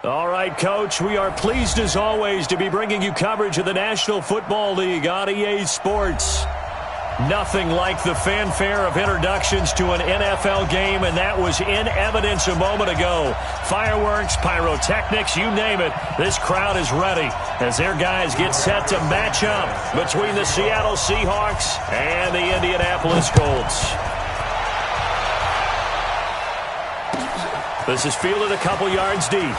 All right, Coach, we are pleased as always to be bringing you coverage of the National Football League on EA Sports. Nothing like the fanfare of introductions to an NFL game, and that was in evidence a moment ago. Fireworks, pyrotechnics, you name it, this crowd is ready as their guys get set to match up between the Seattle Seahawks and the Indianapolis Colts. This is fielded a couple yards deep.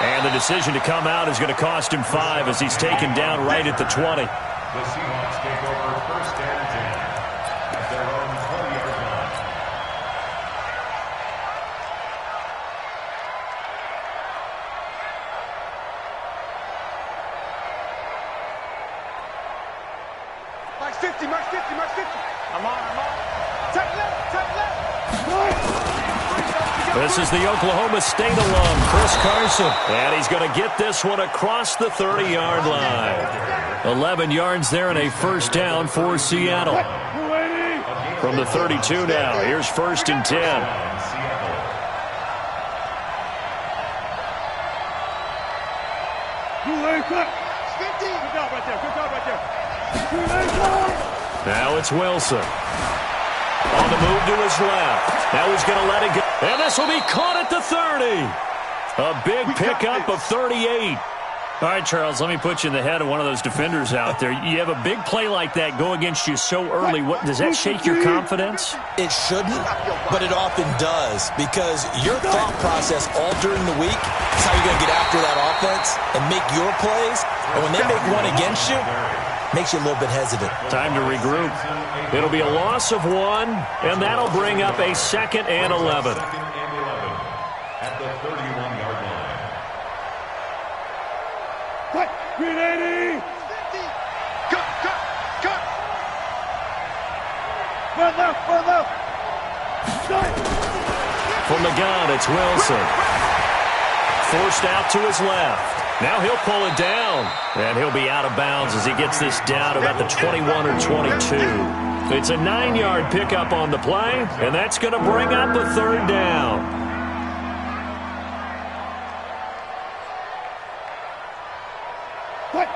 And the decision to come out is going to cost him 5 as he's taken down right at the 20. The Seahawks take over first and 10 at their own 20-yard line. Mark 50, Mark 50, Mark 50. I'm on. Take left. This is the Oklahoma State alum, Chris Carson. And he's going to get this one across the 30-yard line. 11 yards there and a first down for Seattle. From the 32 now, here's first and 10. Now it's Wilson. On the move to his left. Now he's going to let it go. And this will be caught at the 30. A big pickup of 38. All right, Charles, let me put you in the head of one of those defenders out there. You have a big play like that go against you so early. Does that shake your confidence? It shouldn't, but it often does because your thought process all during the week is how you're going to get after that offense and make your plays. And when they make one against you, makes you a little bit hesitant. Time to regroup. It'll be a loss of 1, and that'll bring up a 2nd and 11. At the 31-yard line. What? 380. Cut. Run left. From the gun, it's Wilson. Forced out to his left. Now he'll pull it down, and he'll be out of bounds as he gets this down about the 21 or 22. It's a 9-yard pickup on the play, and that's going to bring up a 3rd down. What?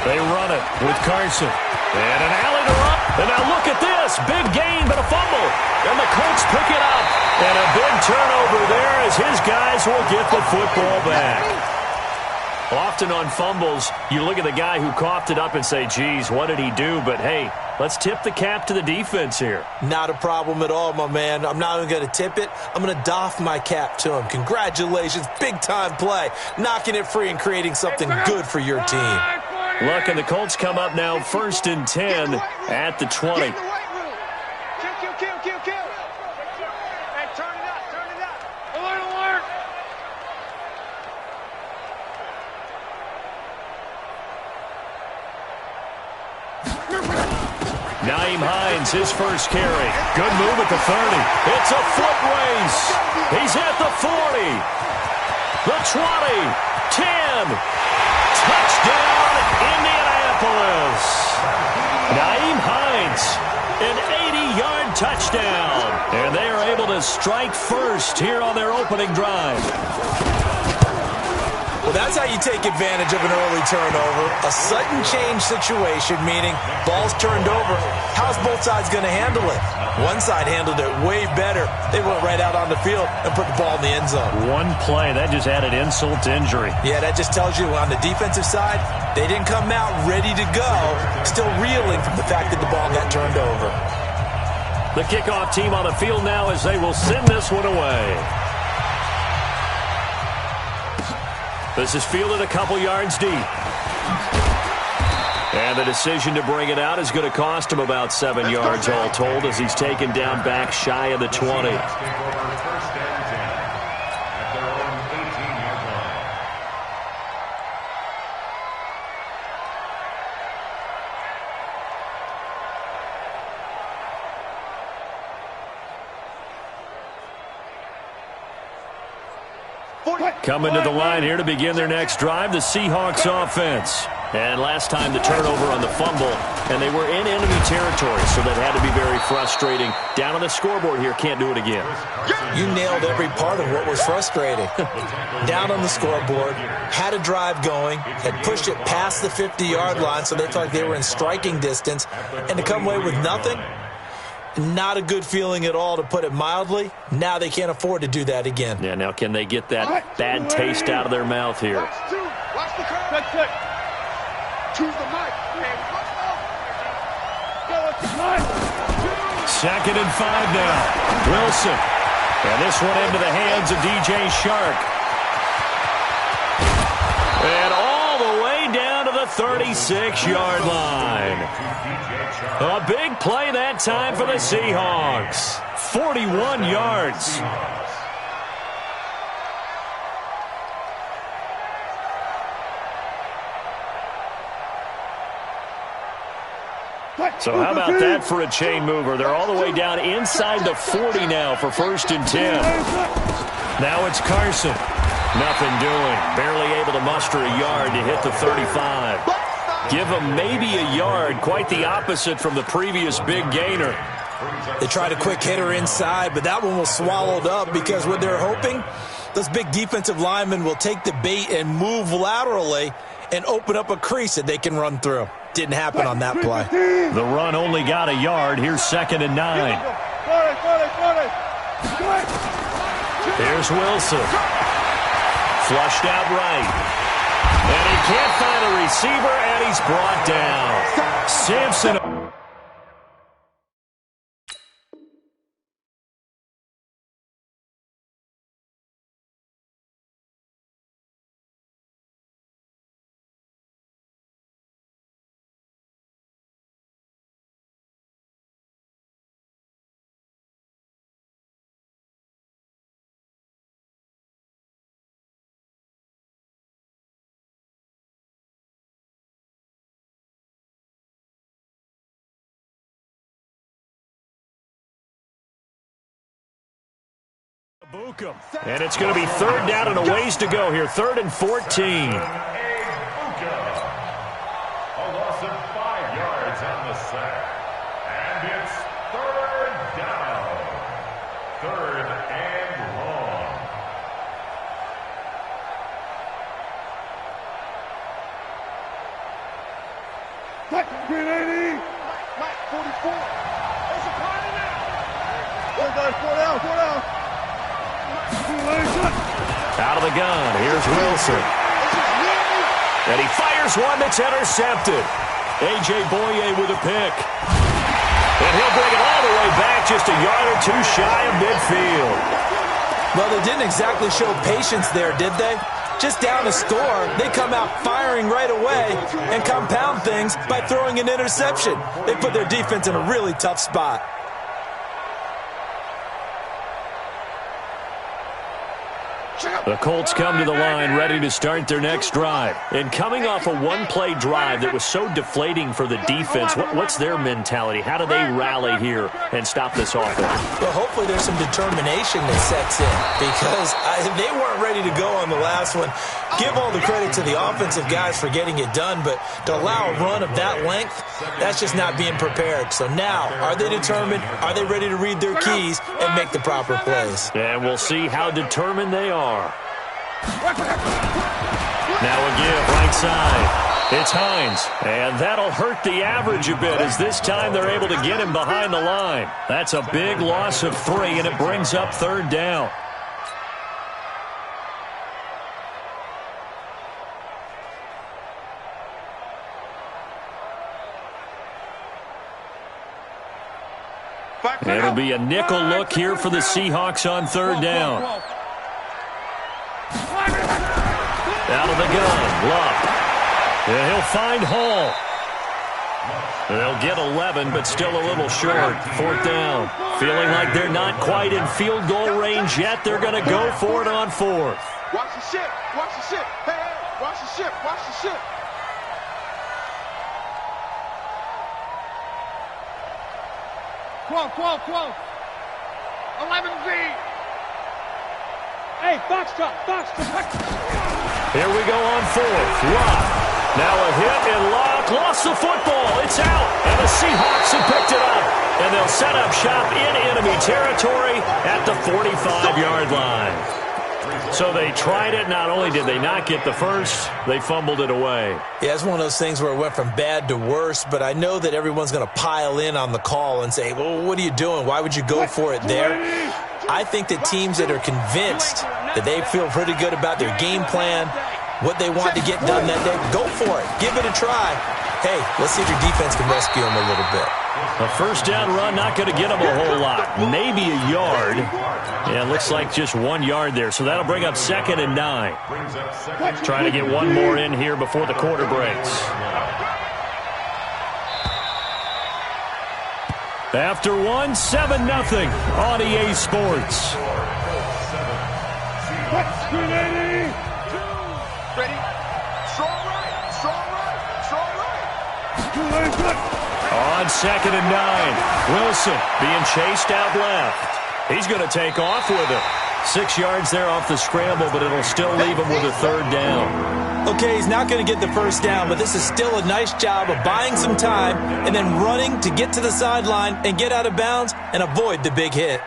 They run it with Carson. And an alley to run. And now look at this. Big gain, but a fumble. And the Colts pick it up. And a big turnover there as his guys will get the football back. Often on fumbles, you look at the guy who coughed it up and say, geez, what did he do? But, hey, let's tip the cap to the defense here. Not a problem at all, my man. I'm not even going to tip it. I'm going to doff my cap to him. Congratulations. Big-time play. Knocking it free and creating something good for your team. Look, and the Colts come up now first and 10 at the 20. Kill. Hey, turn it up. Alert. Naeem Hines, his first carry. Good move at the 30. It's a foot race. He's at the 40. The 20. 10. Touchdown, Indianapolis. Naeem Hines, an 80-yard touchdown. And they are able to strike first here on their opening drive. Well, that's how you take advantage of an early turnover. A sudden change situation, meaning ball's turned over. How's both sides going to handle it? One side handled it way better. They went right out on the field and put the ball in the end zone. One play, that just added insult to injury. Yeah, that just tells you on the defensive side, they didn't come out ready to go, still reeling from the fact that the ball got turned over. The kickoff team on the field now as they will send this one away. This is fielded a couple yards deep. And the decision to bring it out is going to cost him about 7 yards all told as he's taken down back shy of the 20. Coming to the line here to begin their next drive, the Seahawks offense. And last time the turnover on the fumble, and they were in enemy territory, so that had to be very frustrating. Down on the scoreboard here, can't do it again. You nailed every part of what was frustrating. Down on the scoreboard, had a drive going, had pushed it past the 50-yard line, so they felt like they were in striking distance, and to come away with nothing, not a good feeling at all, to put it mildly. Now they can't afford to do that again. Yeah, now can they get that bad taste out of their mouth here? Watch the curve. Choose the mic. Second and 5 now. Wilson. And this one into the hands of DJ Shark. And all the way down to the 36-yard line. A big play that time for the Seahawks. 41 yards. So how about that for a chain mover? They're all the way down inside the 40 now for 1st and 10. Now it's Carson. Nothing doing. Barely able to muster a yard to hit the 35. Give him maybe a yard. Quite the opposite from the previous big gainer. They tried a quick hitter inside, but that one was swallowed up because what they're hoping, those big defensive linemen will take the bait and move laterally and open up a crease that they can run through. Didn't happen on that play. The run only got a yard. Here's 2nd and 9. Here's Wilson. Flushed out right. And he can't find a receiver, and he's brought down. Sampson. And it's going to be 3rd down and a ways to go here. 3rd and 14. A loss of 5 yards on the sack. And it's 3rd down. 3rd and long. Green 80. Mike 44. There's a party now. 4 down. Out of the gun, here's Wilson. And he fires one that's intercepted. A.J. Boye with a pick. And he'll bring it all the way back, just a yard or two shy of midfield. Well, they didn't exactly show patience there, did they? Just down a score, they come out firing right away and compound things by throwing an interception. They put their defense in a really tough spot. The Colts come to the line ready to start their next drive. And coming off a one-play drive that was so deflating for the defense, what's their mentality? How do they rally here and stop this offense? Well, hopefully there's some determination that sets in because they weren't ready to go on the last one. Give all the credit to the offensive guys for getting it done, but to allow a run of that length, that's just not being prepared. So now, are they determined? Are they ready to read their keys and make the proper plays? And we'll see how determined they are. Now a give right side. It's Hines. And that'll hurt the average a bit as this time they're able to get him behind the line. That's a big loss of 3, and it brings up 3rd down. It'll be a nickel look here for the Seahawks on 3rd down. Out of the gun, Love. And he'll find Hall. They'll get 11, but still a little short. 4th down. Feeling like they're not quite in field goal range yet. They're going to go for it on 4th. Watch the ship. Watch the ship. Hey, watch the ship. Watch the ship. Quote. 11V. Hey, box drop. Here we go on 4th. Love. Now a hit and Locke lost the football. It's out, and the Seahawks have picked it up. And they'll set up shop in enemy territory at the 45-yard line. So they tried it. Not only did they not get the first, they fumbled it away. Yeah, it's one of those things where it went from bad to worse, but I know that everyone's going to pile in on the call and say, well, what are you doing? Why would you go for it there? I think that teams that are convinced that they feel pretty good about their game plan, what they want to get done that day, go for it. Give it a try. Hey, let's see if your defense can rescue them a little bit. A first down run, not going to get them a whole lot. Maybe a yard. Yeah, it looks like just 1 yard there. So that'll bring up 2nd and 9. Trying to get one more in here before the quarter breaks. After one, 7-0 on EA Sports. Ready? Strong right, strong right, strong right. On 2nd and 9, Wilson being chased out left. He's going to take off with it. 6 yards there off the scramble, but it'll still leave him with a 3rd down. Okay, he's not going to get the first down, but this is still a nice job of buying some time and then running to get to the sideline and get out of bounds and avoid the big hit.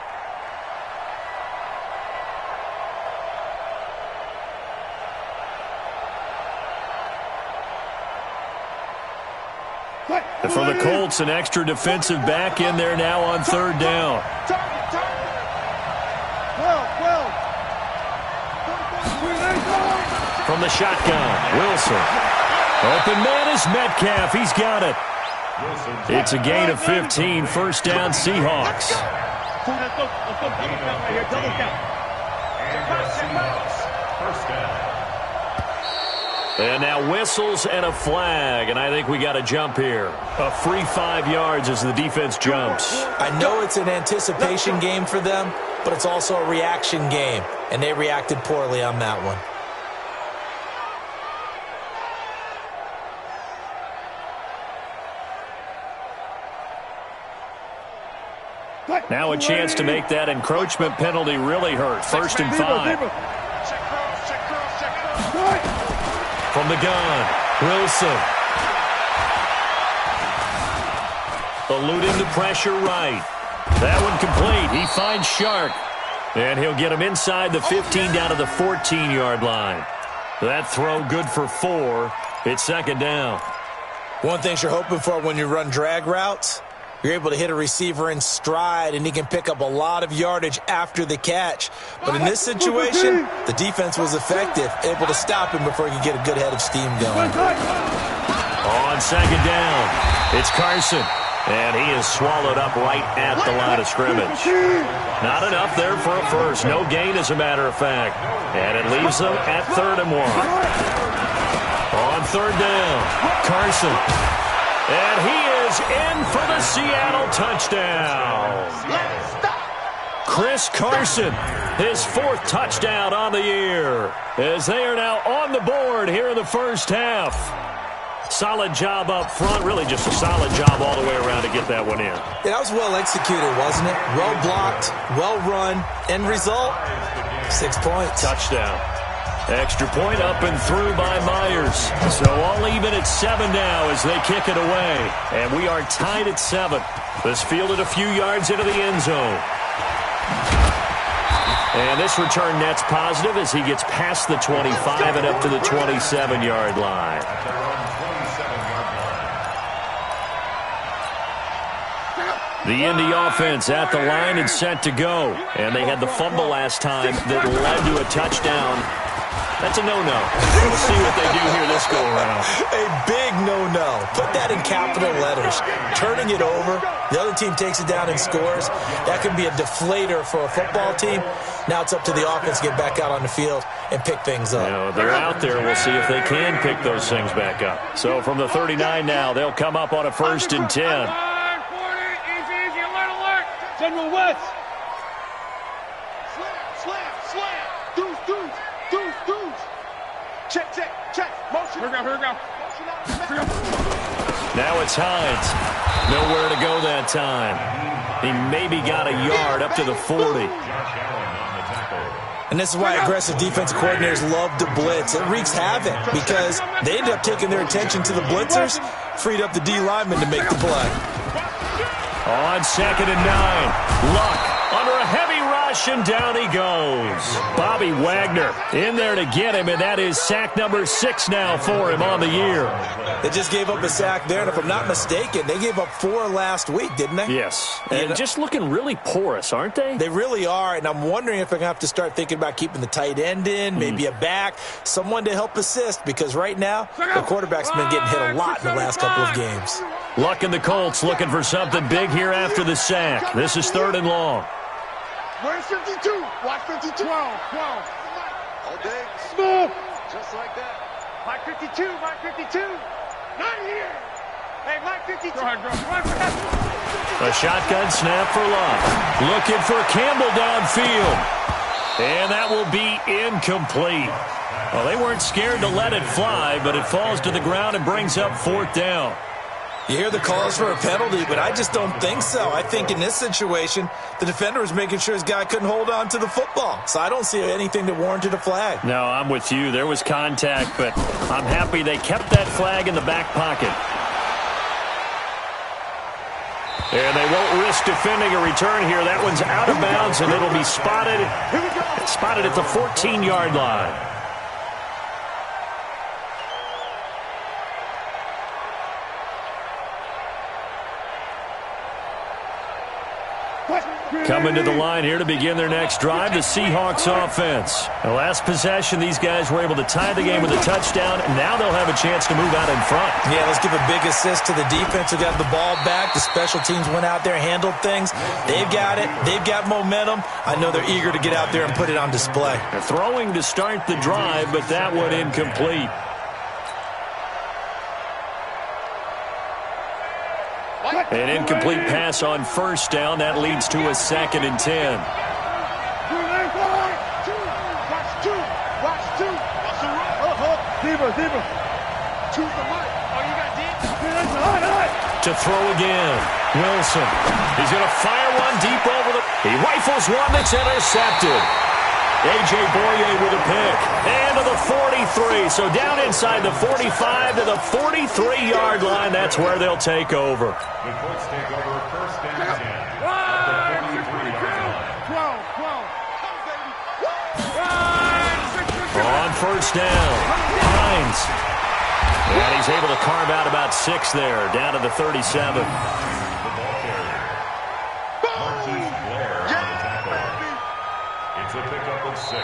And for the Colts, an extra defensive back in there now on 3rd down. From the shotgun, Wilson. Open man is Metcalf. He's got it. It's a gain of 15. First down, Seahawks. First down. And now whistles and a flag, and I think we got a jump here. A free 5 yards as the defense jumps. I know it's an anticipation game for them, but it's also a reaction game, and they reacted poorly on that one. Now a chance to make that encroachment penalty really hurt. 1st and 5. From the gun, Wilson. Eluding the pressure right. That one complete. He finds Shark. And he'll get him inside the 15 down to the 14-yard line. That throw good for 4. It's 2nd down. One thing you're hoping for when you run drag routes, you're able to hit a receiver in stride, and he can pick up a lot of yardage after the catch. But in this situation, the defense was effective, able to stop him before he could get a good head of steam going. On 2nd down, it's Carson. And he is swallowed up right at the line of scrimmage. Not enough there for a first. No gain, as a matter of fact. And it leaves them at 3rd and 1. On 3rd down, Carson. And he is in for the Seattle touchdown. Chris Carson, his 4th touchdown on the year, as they are now on the board here in the first half. Solid job up front, really just a solid job all the way around to get that one in. Yeah, that was well executed, wasn't it? Well blocked, well run. End result, 6 points. Touchdown. Extra point up and through by Myers. So all even at 7 now as they kick it away. And we are tied at 7. This fielded a few yards into the end zone. And this return net's positive as he gets past the 25 and up to the 27-yard line. The Indy offense at the line and set to go. And they had the fumble last time that led to a touchdown. That's a no-no. We'll see what they do here this go-around. A big no-no. Put that in capital letters. Turning it over, the other team takes it down and scores. That can be a deflator for a football team. Now it's up to the offense to get back out on the field and pick things up. You know, they're out there. We'll see if they can pick those things back up. So from the 39 now, they'll come up on a 1st and 10. Easy, alert, alert. General West. Slam. Deuce. Check. Motion. Here we go. Now it's Hines. Nowhere to go that time. He maybe got a yard up to the 40. And this is why aggressive defensive coordinators love to blitz. It wreaks havoc because they end up taking their attention to the blitzers, freed up the D lineman to make the play. On 2nd and 9, Luck under a heavy rush, and down he goes. Bobby Wagner in there to get him, and that is sack number 6 now for him on the year. They just gave up a sack there, and if I'm not mistaken, they gave up 4 last week, didn't they? Yes, and just looking really porous, aren't they? They really are, and I'm wondering if they're going to have to start thinking about keeping the tight end in, maybe a back, someone to help assist, because right now, the quarterback's been getting hit a lot in the last couple of games. Luck and the Colts looking for something big here after the sack. This is 3rd and long. Where's 52? Watch 52. 12. All day. Smooth. Just like that. Mike 52. Mike 52. Not here. Hey, Mike 52. Go ahead, go. A shotgun snap for Luck. Looking for Campbell downfield. And that will be incomplete. Well, they weren't scared to let it fly, but it falls to the ground and brings up 4th down. You hear the calls for a penalty, but I just don't think so. I think in this situation, the defender was making sure his guy couldn't hold on to the football. So I don't see anything that warranted a flag. No, I'm with you. There was contact, but I'm happy they kept that flag in the back pocket. And they won't risk defending a return here. That one's out of bounds, and it'll be spotted at the 14-yard line. Coming to the line here to begin their next drive, the Seahawks offense. The last possession, these guys were able to tie the game with a touchdown, and now they'll have a chance to move out in front. Yeah, let's give a big assist to the defense who got the ball back. The special teams went out there, handled things. They've got it. They've got momentum. I know they're eager to get out there and put it on display. They're throwing to start the drive, but that one incomplete. An incomplete pass on 1st down. That leads to a 2nd and 10. Watch two. Diva. Choose the mic. Oh, you got deep? To throw again. Wilson. He's going to fire one deep over the... He rifles one that's intercepted. A.J. Boye with a pick. And to the 43. So down inside the 45 to the 43-yard line. That's where they'll take over. The Colts take over 1st and 10 at the 43-yard line. 12. On 1st down, Hines. And he's able to carve out about 6 there, down to the 37. The ball carrier. Marquise Blair on the tackle. It's a pickup of 6.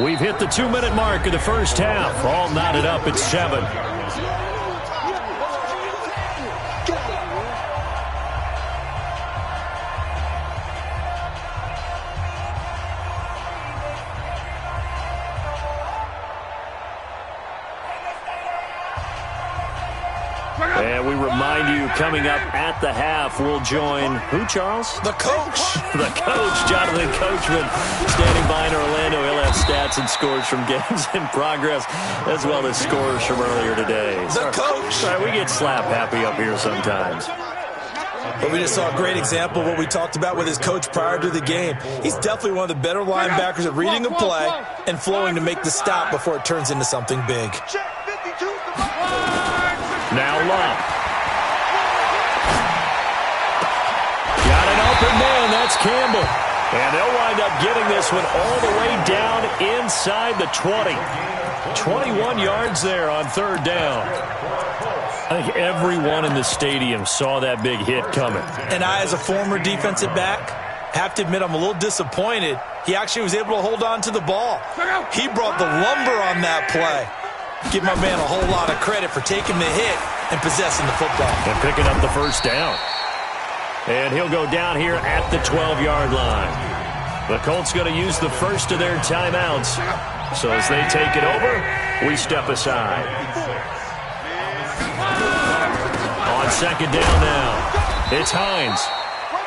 We've hit the 2-minute mark of the first half. All knotted up at 7. And we remind you, coming up at the half, we'll join who, Charles? The coach. The coach, Jonathan Coachman, standing by in Orlando. He'll have stats and scores from games in progress, as well as scores from earlier today. The coach. Sorry, we get slap happy up here sometimes. But we just saw a great example of what we talked about with his coach prior to the game. He's definitely one of the better linebackers at reading a play and flowing to make the stop before it turns into something big. Now Luck. Got an open man. That's Campbell. And they'll wind up getting this one all the way down inside the 20. 21 yards there on 3rd down. I think everyone in the stadium saw that big hit coming. And I, as a former defensive back, have to admit I'm a little disappointed. He actually was able to hold on to the ball. He brought the lumber on that play. Give my man a whole lot of credit for taking the hit and possessing the football. And picking up the 1st down. And he'll go down here at the 12-yard line. The Colts going to use the first of their timeouts. So as they take it over, we step aside. On 2nd down now, it's Hines.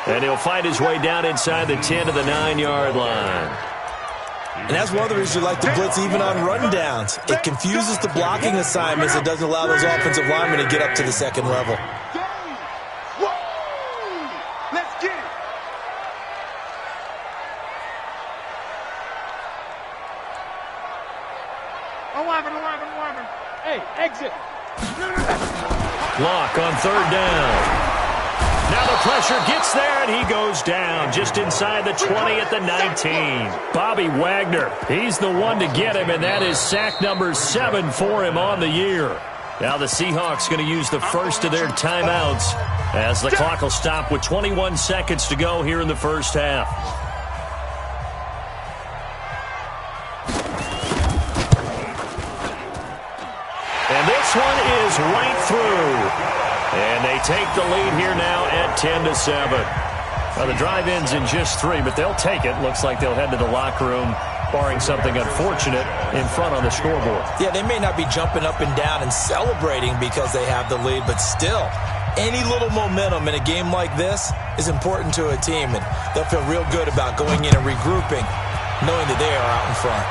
And he'll fight his way down inside the 10 to the 9-yard line. And that's one of the reasons we like to blitz even on rundowns. It confuses the blocking assignments. It doesn't allow those offensive linemen to get up to the 2nd level. Let's get it. 11. Hey, exit. Clock on third down. Now the pressure gets there, and he goes down just inside the 20 at the 19. Bobby Wagner, he's the one to get him, and that is sack number 7 for him on the year. Now the Seahawks going to use the first of their timeouts as the clock will stop with 21 seconds to go here in the first half. And this one is right through. And they take the lead here now at 10-7. Well, the drive ends in just 3, but they'll take it. Looks like they'll head to the locker room, barring something unfortunate, in front on the scoreboard. Yeah, they may not be jumping up and down and celebrating because they have the lead, but still, any little momentum in a game like this is important to a team, and they'll feel real good about going in and regrouping, knowing that they are out in front.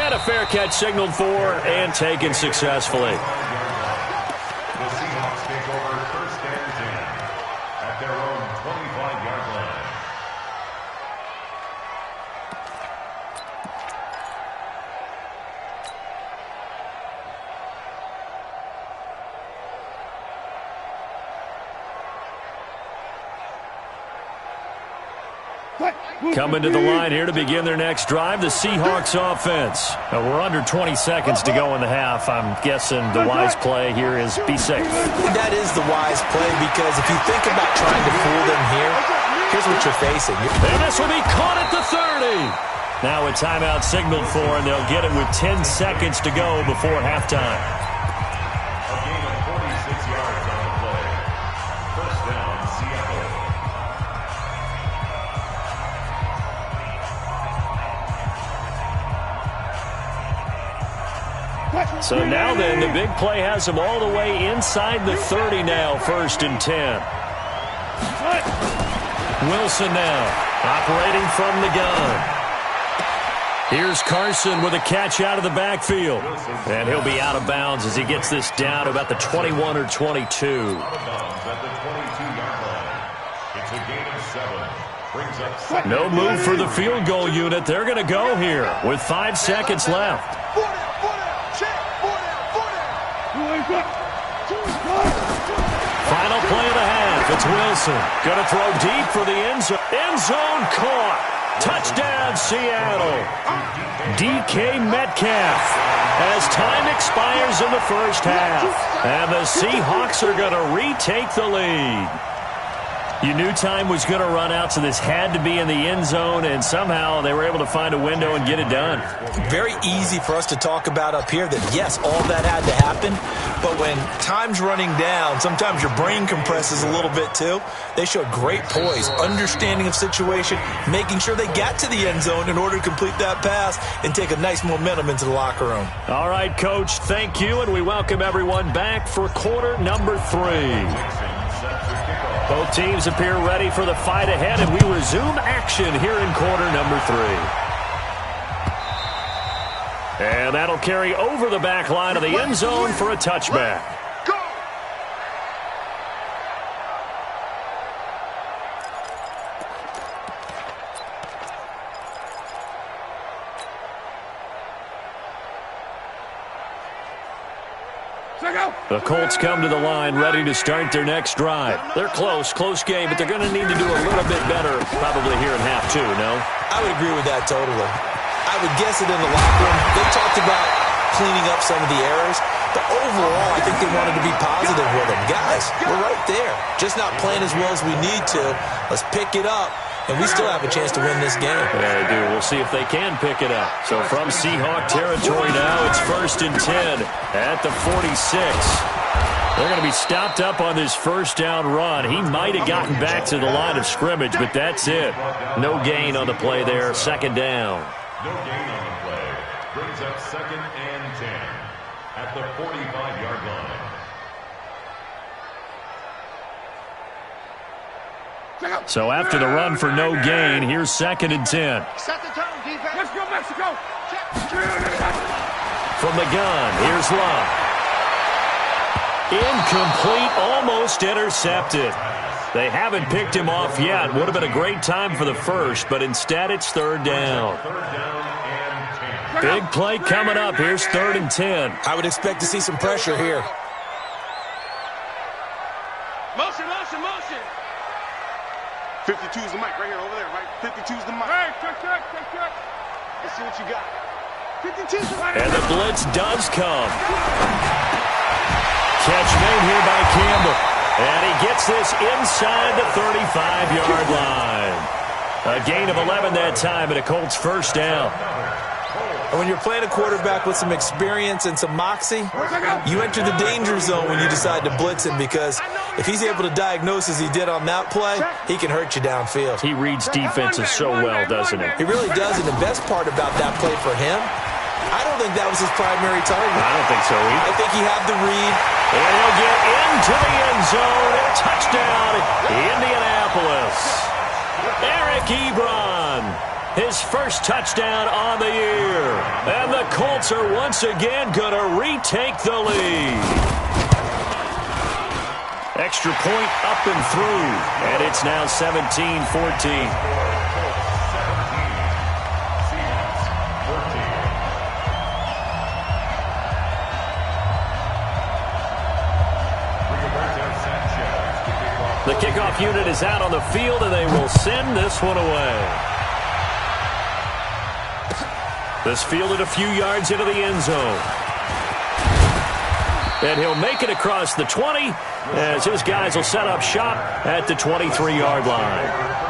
And a fair catch signaled for and taken successfully. The Seahawks take over first and 10 at their own 25-yard line. Coming to the line here to begin their next drive, the Seahawks offense. We're under 20 seconds to go in the half. I'm guessing the wise play here is be safe. That is the wise play, because if you think about trying to fool them here, here's what you're facing. And this will be caught at the 30. Now a timeout signaled for, and they'll get it with 10 seconds to go before halftime. A gain of 46 yards on the play. First down, Seattle. So now then, the big play has them all the way inside the 30 now, first and 10. Wilson now, operating from the gun. Here's Carson with a catch out of the backfield. And he'll be out of bounds as he gets this down to about the 21 or 22. Out of bounds at the 22-yard line. It's a gain of 7. Brings up second. No move for the field goal unit. They're going to go here with 5 seconds left. Final play of the half. It's Wilson. Going to throw deep for the end zone. End zone caught. Touchdown, Seattle. DK Metcalf. As time expires in the first half. And the Seahawks are going to retake the lead. You knew time was going to run out, so this had to be in the end zone, and somehow they were able to find a window and get it done. Very easy for us to talk about up here that, yes, all that had to happen, but when time's running down, sometimes your brain compresses a little bit too. They showed great poise, understanding of situation, making sure they got to the end zone in order to complete that pass and take a nice momentum into the locker room. All right, Coach, thank you, and we welcome everyone back for quarter number 3. Both teams appear ready for the fight ahead, and we resume action here in quarter number 3. And that'll carry over the back line of the end zone for a touchback. The Colts come to the line ready to start their next drive. They're close game, but they're going to need to do a little bit better probably here in half 2, no? I would agree with that totally. I would guess it in the locker room. They talked about cleaning up some of the errors, but overall I think they wanted to be positive with them. Guys, we're right there. Just not playing as well as we need to. Let's pick it up, and we still have a chance to win this game. Yeah, they do. We'll see if they can pick it up. So from Seahawk territory now, it's first and 10 at the 46. They're going to be stopped up on this first down run. He might have gotten back to the line of scrimmage, but that's it. No gain on the play there. Second down. No gain on the play. Brings up second and 10 at the 45-yard line. So after the run for no gain, here's second and 10. Set the tone, defense. Let's go, Mexico. From the gun, here's Love. Incomplete, almost intercepted. They haven't picked him off yet. Would have been a great time for the first, but instead it's third down. Third down and 10. Big play coming up. Here's 3rd and 10. I would expect to see some pressure here. Motion, motion, motion. 52 is the mic right here, over there, right? 52 is the mic. Hey, check. Let's see what you got. 52 is the mic. And the blitz does come. Catch made here by Campbell. And he gets this inside the 35-yard line. A gain of 11 that time, and a Colts first down. And when you're playing a quarterback with some experience and some moxie, you enter the danger zone when you decide to blitz him, because if he's able to diagnose as he did on that play, he can hurt you downfield. He reads defenses so well, doesn't he? He really does, and the best part about that play for him, I don't think that was his primary target. I don't think so either. I think he had the read. And he'll get into the end zone. A touchdown, Indianapolis. Eric Ebron, his first touchdown on the year. And the Colts are once again going to retake the lead. Extra point up and through. And it's now 17-14. The kickoff unit is out on the field, and they will send this one away. This fielded a few yards into the end zone. And he'll make it across the 20 as his guys will set up shop at the 23-yard line.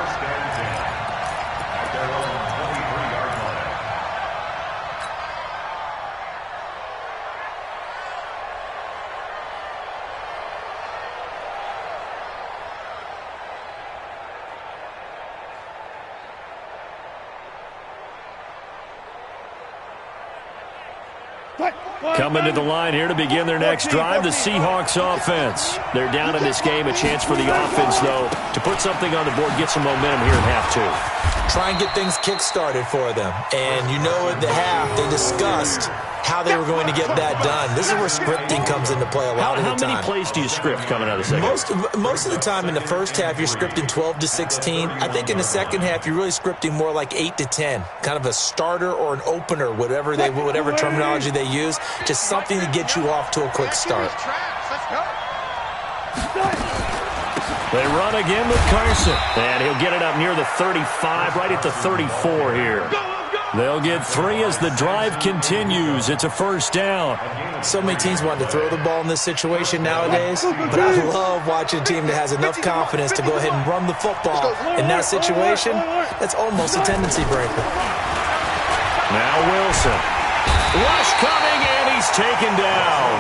Coming to the line here to begin their next drive, the Seahawks offense. They're down in this game. A chance for the offense, though, to put something on the board, get some momentum here in half two. Try and get things kick-started for them. And you know at the half, they discussed how they were going to get that done. This is where scripting comes into play a lot of the time. How many plays do you script coming out of the second? Most of the time in the first half, you're scripting 12 to 16. I think in the second half, you're really scripting more like 8 to 10. Kind of a starter or an opener, whatever terminology they use. Just something to get you off to a quick start. They run again with Carson. And he'll get it up near the 35, right at the 34 here. They'll get 3 as the drive continues. It's a first down. So many teams want to throw the ball in this situation nowadays, but I love watching a team that has enough confidence to go ahead and run the football. In that situation, that's almost a tendency breaker. Now Wilson. Rush coming, and he's taken down.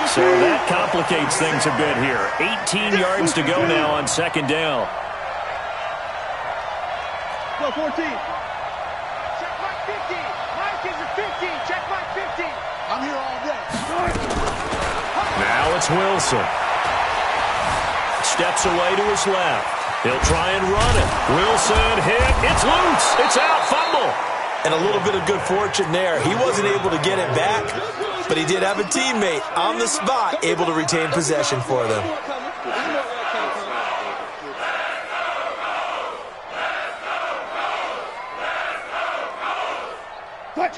So that complicates things a bit here. 18 yards to go now on second down. Go 14. Check my 50. Mike is a 50. Check my 50. I'm here all day. Now it's Wilson. Steps away to his left. He'll try and run it. Wilson hit. It's loose. It's out. Fumble. And a little bit of good fortune there. He wasn't able to get it back, but he did have a teammate on the spot able to retain possession for them.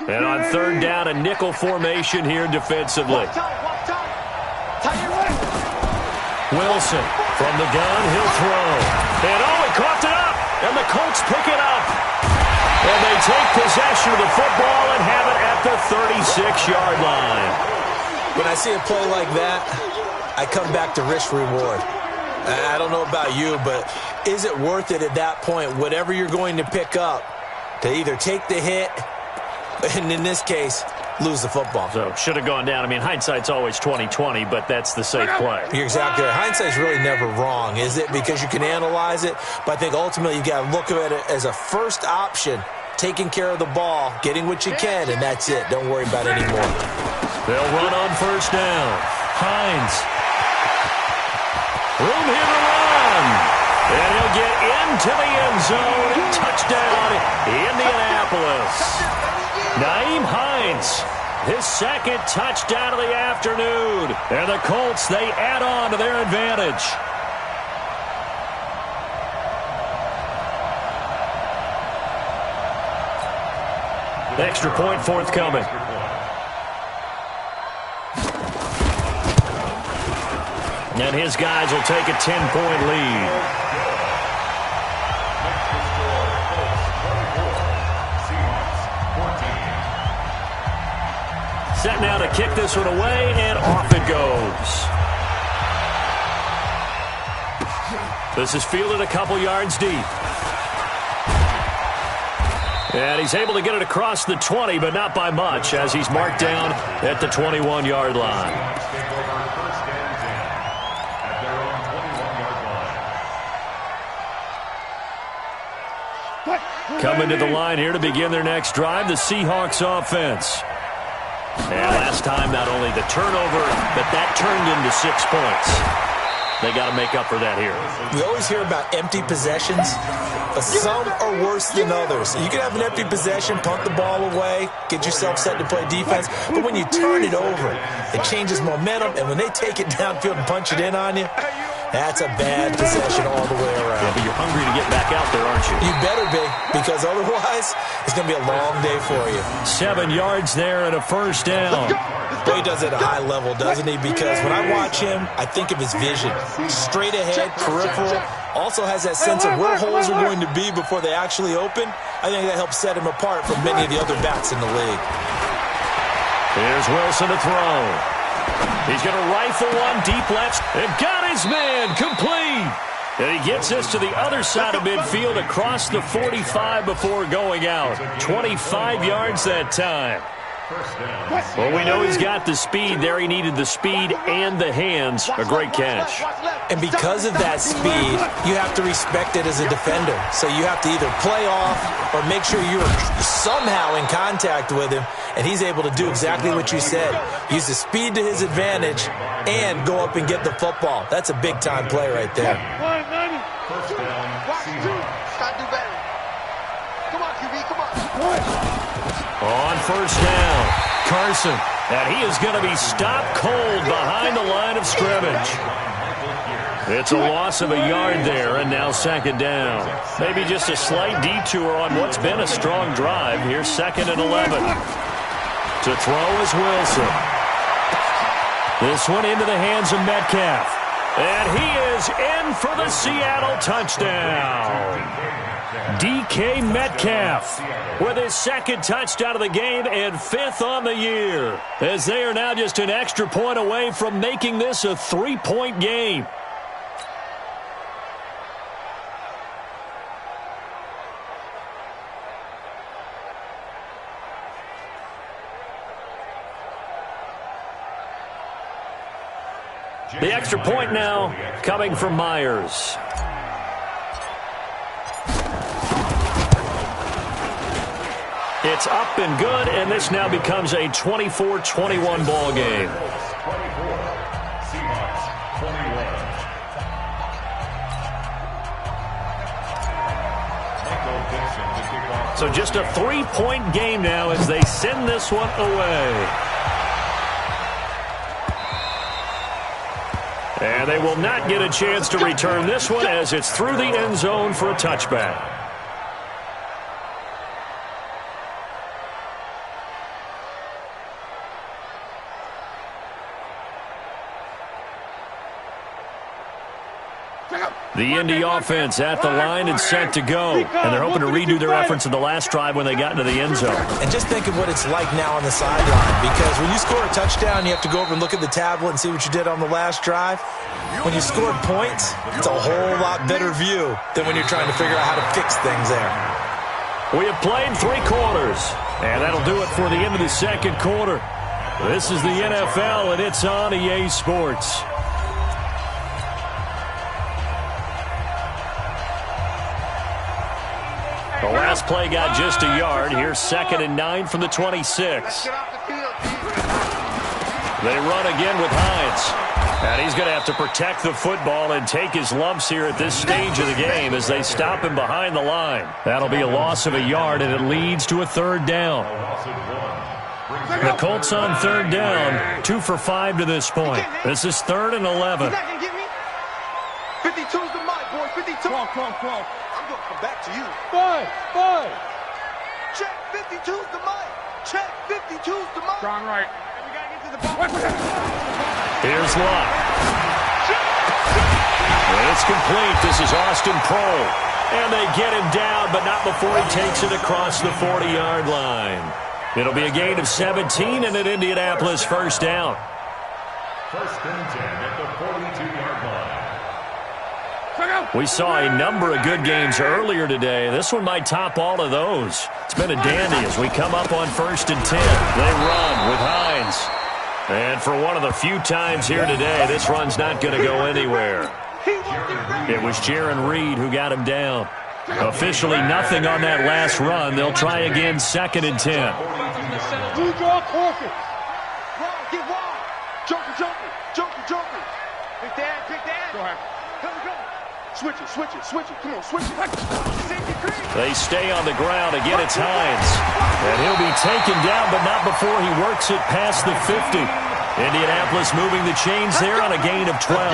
And on third down, a nickel formation here defensively. Wilson from the gun, he'll throw. And he coughed it up, and the Colts pick it up. And they take possession of the football and have it at the 36-yard line. When I see a play like that, I come back to risk-reward. I don't know about you, but is it worth it at that point, whatever you're going to pick up, to either take the hit, and in this case, lose the football? So should have gone down. I mean, hindsight's always 20/20, but that's the safe play. You're exactly right. Hindsight's really never wrong, is it? Because you can analyze it, but I think ultimately you got to look at it as a first option, taking care of the ball, getting what you can, and that's it. Don't worry about it anymore. They'll run on first down. Hines. Room here to run. And he'll get into the end zone. Touchdown, Indianapolis. Nyheim Hines, his second touchdown of the afternoon. And the Colts, they add on to their advantage. Extra point forthcoming. And his guys will take a 10-point lead. Set now to kick this one away, and off it goes. This is fielded a couple yards deep. And he's able to get it across the 20, but not by much, as he's marked down at the 21-yard line. Coming to the line here to begin their next drive, the Seahawks offense. And last time, not only the turnover, but that turned into 6 points. They got to make up for that here. We always hear about empty possessions, but some are worse than others. You can have an empty possession, punt the ball away, get yourself set to play defense, but when you turn it over, it changes momentum, and when they take it downfield and punch it in on you, that's a bad possession all the way around. Yeah, but you're hungry to get back out there, aren't you? You better be, because otherwise, it's going to be a long day for you. 7 yards there and a first down. Well, he does it at a high level, doesn't he? Because when I watch him, I think of his vision. Straight ahead, peripheral. Also has that sense of where holes are going to be before they actually open. I think that helps set him apart from many of the other backs in the league. Here's Wilson to throw. He's going to rifle one deep left and got his man complete. And he gets this to the other side of midfield across the 45 before going out. 25 yards that time. Well, we know he's got the speed there. He needed the speed and the hands. A great catch. And because of that speed, you have to respect it as a defender. So you have to either play off or make sure you're somehow in contact with him. And he's able to do exactly what you said. Use the speed to his advantage and go up and get the football. That's a big-time play right there. First down, Gotta do better. Come on, QB, come on. On first down, Carson. And he is going to be stopped cold behind the line of scrimmage. It's a loss of a yard there, and now second down. Maybe just a slight detour on what's been a strong drive. Here's 2nd and 11. To throw is Wilson. This one into the hands of Metcalf. And he is in for the Seattle touchdown. DK Metcalf with his 2nd touchdown of the game and 5th on the year, as they are now just an extra point away from making this a 3-point game. The extra point now coming from Myers. It's up and good, and this now becomes a 24-21 ball game. 24, Seahawks 21. So just a 3-point game now as they send this one away. And they will not get a chance to return this one as it's through the end zone for a touchback. The Indy offense at the line and set to go. And they're hoping to redo their efforts in the last drive when they got into the end zone. And just think of what it's like now on the sideline. Because when you score a touchdown, you have to go over and look at the tablet and see what you did on the last drive. When you scored points, it's a whole lot better view than when you're trying to figure out how to fix things there. We have played 3 quarters. And that'll do it for the end of the second quarter. This is the NFL, and it's on EA Sports. The last play got just a yard. Here's 2nd and 9 from the 26. They run again with Hines. And he's going to have to protect the football and take his lumps here at this stage of the game as they stop him behind the line. That'll be a loss of a yard, and it leads to a 3rd down. The Colts on 3rd down, 2 for 5 to this point. This is 3rd and 11. 52's the mic, boy. 52. Come on. I'm going to come back to you. 5. Check 52's the mic. Check 52's the mic. Strong right. And we got to get to the ball. Here's Luck. It's complete. This is Austin Prohl. And they get him down, but not before he takes it across the 40-yard line. It'll be a gain of 17 and an Indianapolis first down. First and 10 at the 42-yard line. We saw a number of good games earlier today. This one might top all of those. It's been a dandy as we come up on first and 10. They run with Hines. And for one of the few times here today, this run's not going to go anywhere. It was Jaron Reed who got him down. Officially nothing on that last run. They'll try again second and 10. Blue draw corker. Wrong, get wrong. Joker, joker, joker, joker. Pick that, pick that. Go ahead. Come on, come on. Switch it, switch it, switch it. Come on, switch it. Safety cream. They stay on the ground. Again, it's Hines. And he'll be taken down, but not before he works it past the 50. Indianapolis moving the chains there on a gain of 12.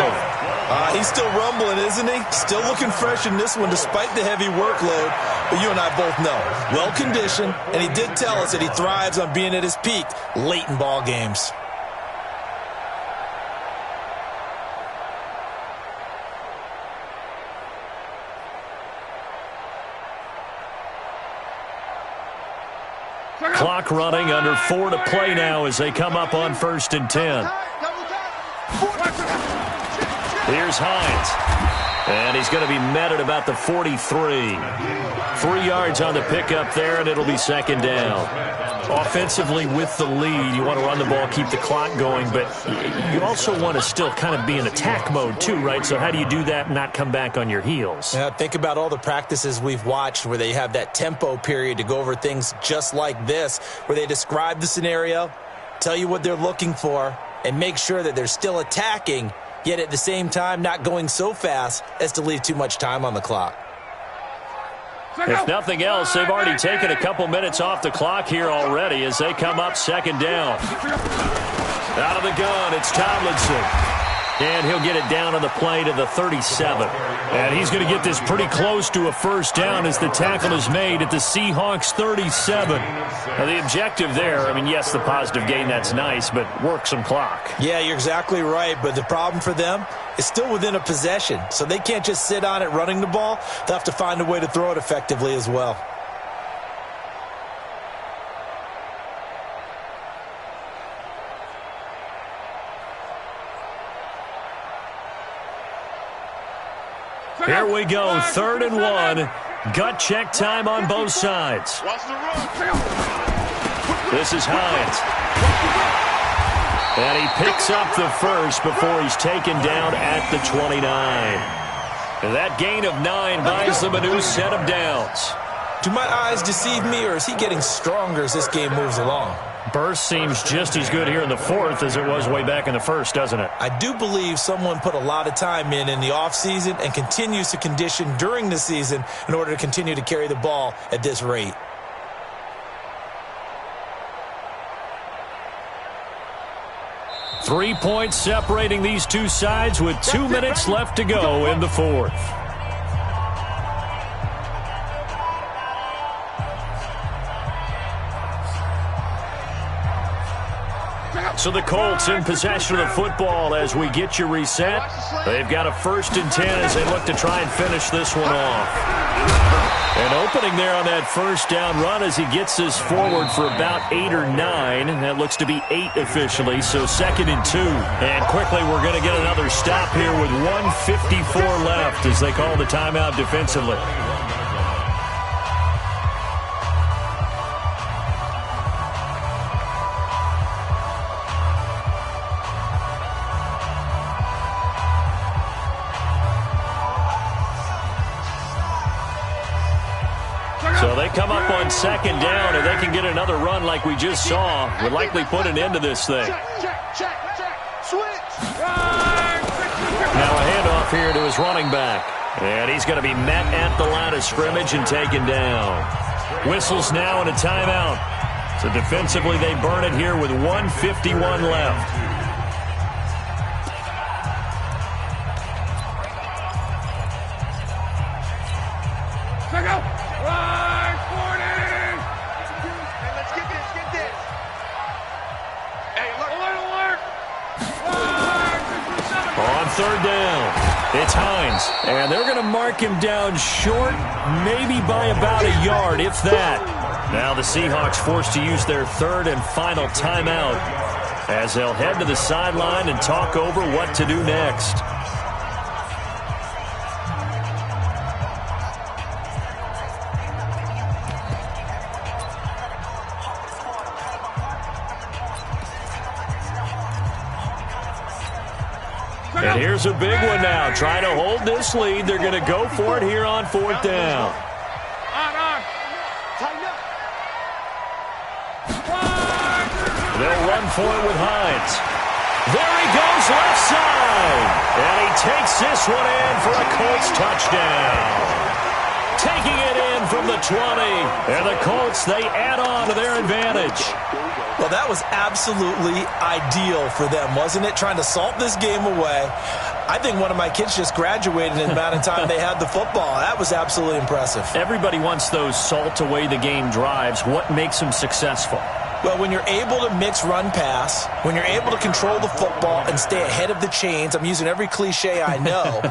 He's still rumbling, isn't he? Still looking fresh in this one despite the heavy workload. But you and I both know, well-conditioned, and he did tell us that he thrives on being at his peak late in ball games. Clock running, under 4 to play now as they come up on first and 10. Here's Hines. And he's going to be met at about the 43. 3 yards on the pickup there, and it'll be second down. Offensively with the lead, you want to run the ball, keep the clock going, but you also want to still kind of be in attack mode too, right? So how do you do that and not come back on your heels? Yeah, think about all the practices we've watched where they have that tempo period to go over things just like this, where they describe the scenario, tell you what they're looking for, and make sure that they're still attacking, yet at the same time not going so fast as to leave too much time on the clock. If nothing else, they've already taken a couple minutes off the clock here already as they come up second down. Out of the gun, it's Tomlinson. And he'll get it down on the play to the 37. And he's going to get this pretty close to a first down as the tackle is made at the Seahawks 37. Now, the objective there, I mean, yes, the positive gain, that's nice, but work some clock. Yeah, you're exactly right, but the problem for them is still within a possession, so they can't just sit on it running the ball. They'll have to find a way to throw it effectively as well. Here we go, 3rd and 1. Gut check time on both sides. This is Hines. And he picks up the first before he's taken down at the 29. And that gain of 9 buys them a new set of downs. Do my eyes deceive me, or is he getting stronger as this game moves along? Burst seems just as good here in the 4th as it was way back in the 1st, doesn't it? I do believe someone put a lot of time in the offseason and continues to condition during the season in order to continue to carry the ball at this rate. Three points separating these two sides with 2 minutes left to go in the 4th. So the Colts in possession of the football as we get you reset. They've got a 1st and 10 as they look to try and finish this one off. And opening there on that first down run as he gets this forward for about 8 or 9. That looks to be 8 officially, so 2nd and 2. And quickly we're going to get another stop here with 1:54 left as they call the timeout defensively. So they come up on 2nd down, and they can get another run like we just saw. Would likely put an end to this thing. Check. Switch. Now a handoff here to his running back. And he's going to be met at the line of scrimmage and taken down. Whistles now and a timeout. So defensively they burn it here with 1:51 left. third down. It's Hines, and they're going to mark him down short, maybe by about a yard, if that. Now the Seahawks forced to use their third and final timeout as they'll head to the sideline and talk over what to do next. And here's a big one now. Trying to hold this lead. They're going to go for it here on fourth down. They'll run for it with Hines. There he goes, left side. And he takes this one in for a Colts touchdown. Taking it in from the 20. And the Colts, they add on to their advantage. Well, that was absolutely ideal for them, wasn't it? Trying to salt this game away. I think one of my kids just graduated in the amount of time they had the football. That was absolutely impressive. Everybody wants those salt away the game drives. What makes them successful? Well, when you're able to mix run-pass, when you're able to control the football and stay ahead of the chains, I'm using every cliche I know,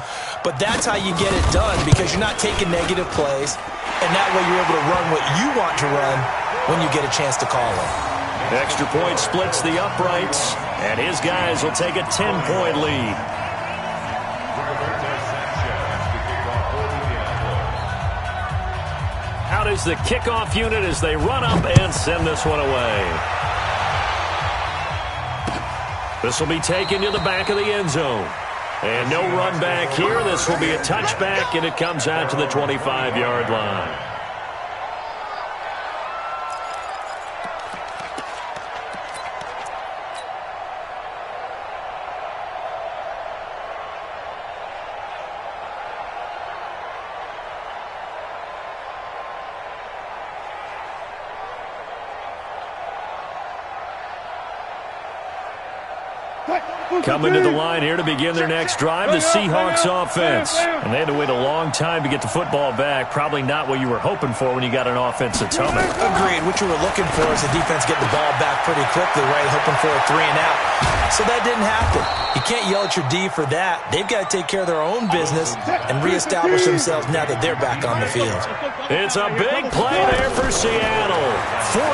but that's how you get it done because you're not taking negative plays, and that way you're able to run what you want to run when you get a chance to call it. Extra point splits the uprights, and his guys will take a 10-point lead. Out is the kickoff unit as they run up and send this one away. This will be taken to the back of the end zone. And no run back here. This will be a touchback, and it comes out to the 25-yard line. Coming to the line here to begin their next drive, the Seahawks offense. And they had to wait a long time to get the football back. Probably not what you were hoping for when you got an offense that's humming. Agreed. What you were looking for is the defense getting the ball back pretty quickly, right? Hoping for a 3 and out. So that didn't happen. You can't yell at your D for that. They've got to take care of their own business and reestablish themselves now that they're back on the field. It's a big play there for Seattle. 44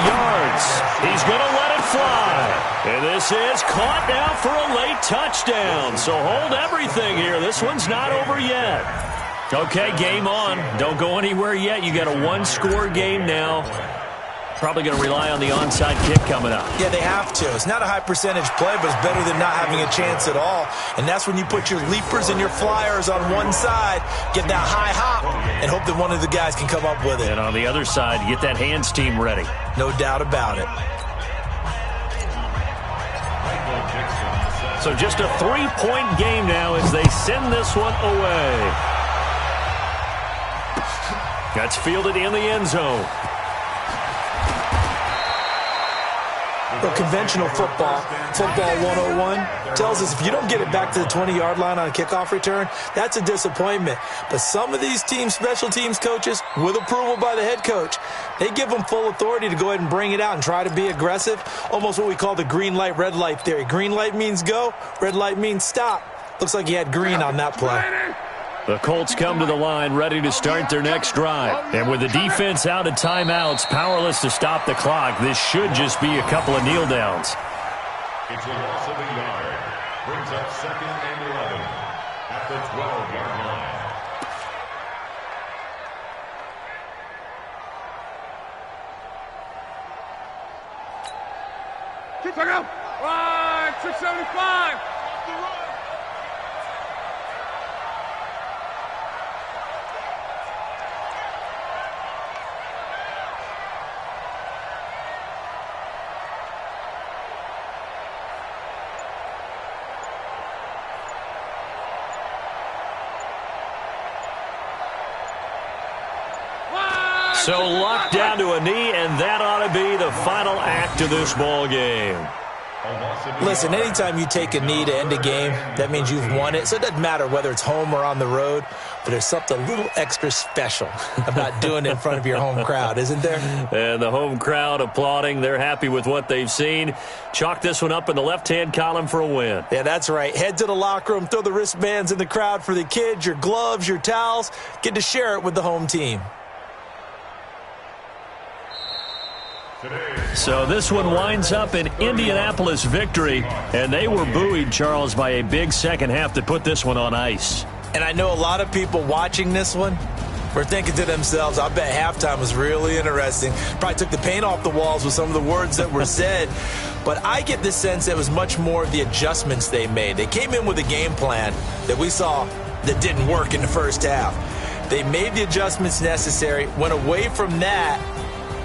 yards. He's going to let it fly. And this is caught now for a late touchdown. So hold everything here. This one's not over yet. Okay, game on. Don't go anywhere yet. You got a one-score game now. Probably going to rely on the onside kick coming up. Yeah, they have to. It's not a high-percentage play, but it's better than not having a chance at all. And that's when you put your leapers and your flyers on one side, get that high hop, and hope that one of the guys can come up with it. And on the other side, get that hands team ready. No doubt about it. So just a 3-point game now as they send this one away. That's fielded in the end zone. Well, conventional football 101, tells us if you don't get it back to the 20-yard line on a kickoff return, that's a disappointment. But some of these teams, special teams coaches, with approval by the head coach, they give them full authority to go ahead and bring it out and try to be aggressive, almost what we call the green light, red light theory. Green light means go, red light means stop. Looks like he had green on that play. The Colts come to the line ready to start their next drive. And with the defense out of timeouts, powerless to stop the clock, this should just be a couple of kneel downs. It's a loss of a yard. Brings up 2nd and 11 at the 12-yard line. Check out. Right, 675. So locked down to a knee, and that ought to be the final act of this ball game. Listen, anytime you take a knee to end a game, that means you've won it. So it doesn't matter whether it's home or on the road. But there's something a little extra special about doing it in front of your home crowd, isn't there? And the home crowd applauding. They're happy with what they've seen. Chalk this one up in the left-hand column for a win. Yeah, that's right. Head to the locker room, throw the wristbands in the crowd for the kids, your gloves, your towels. Get to share it with the home team. So this one winds up in Indianapolis victory, and they were buoyed, Charles, by a big second half that put this one on ice. And I know a lot of people watching this one were thinking to themselves, I bet halftime was really interesting. Probably took the paint off the walls with some of the words that were said. But I get the sense it was much more of the adjustments they made. They came in with a game plan that we saw that didn't work in the first half. They made the adjustments necessary, went away from that,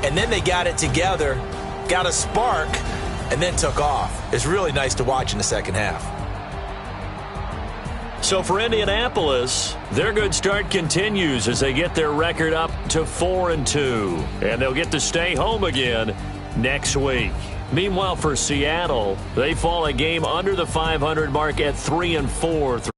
and then they got it together, got a spark, and then took off. It's really nice to watch in the second half. So for Indianapolis, their good start continues as they get their record up to 4-2. And they'll get to stay home again next week. Meanwhile, for Seattle, they fall a game under the 500 mark at 3-4.